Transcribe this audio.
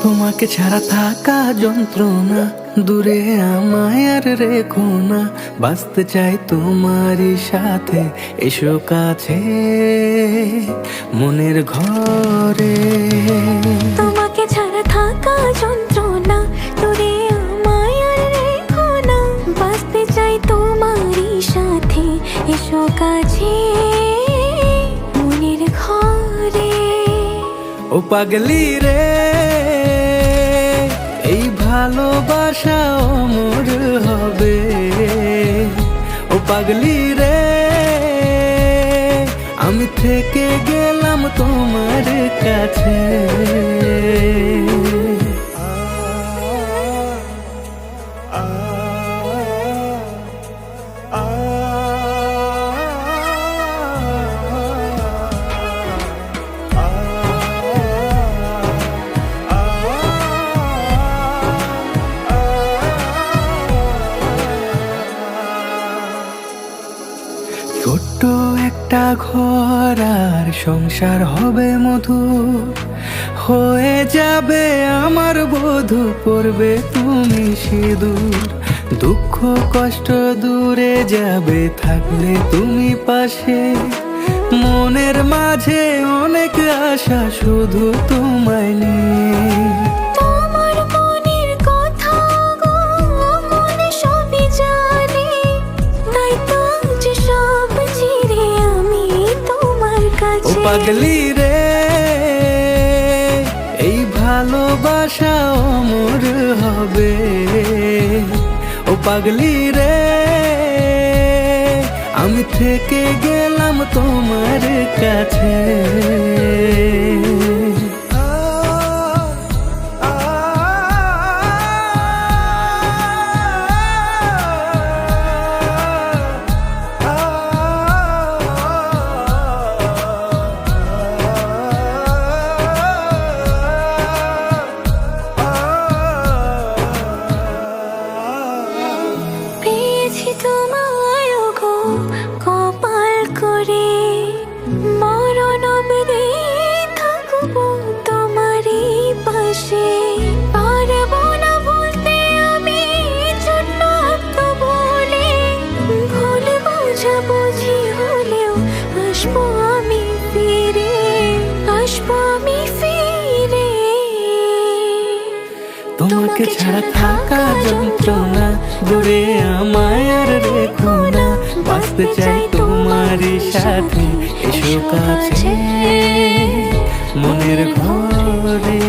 তোমাকে ছাড়া থাকা যন্ত্রণা, দূরে আমায় আর রেখো না। বাঁচতে চাই তোমারই সাথে, এসো কাছে মনের ঘরে। তোমাকে ছাড়া থাকা যন্ত্রণা, দূরে আমায় আর রেখো না। বাঁচতে চাই তোমারই সাথে, এসো কাছে মনের ঘরে। ও পাগলি রে, এই ভালোবাসা অমর হবে। ও পাগলি রে, আমি থেকে গেলাম তোমার কাছে। ছোট্ট একটা ঘর আর সংসার হবে মধুর, হয়ে যাবে আমার বধূ, পড়বে তুমি সিঁদুর। দুঃখ কষ্ট দূরে যাবে থাকলে তুমি পাশে, মনের মাঝে অনেক আশা শুধু তোমায় নিয়ে। তোমার মনের কথা গো মনে সবই জানে, তাই তো যে সব ছেড়ে আমি তোমার ও কাছে। পাগলি রে, এই ভালোবাসা অমর হবে। ও পাগলি রে, আমি থেকে গেলাম তোমার কাছে। পেয়েছি তোমায় গো কপাল করে, মরণ অবধি থাকবো তোমারই পাশে। পারবো না ভুলতে আমি ছোট্ট একটা বলে, ভুল বোঝাবুঝি হলেও আসবো আমি ফিরে, আসবো আমি ফিরে। তোমাকে ছাড়া থাকা যন্ত্রণা, দূরে আমায় আর রেখো না। বাঁচতে চাই তোমারই সাথে, এসো কাছে মনের ঘরে।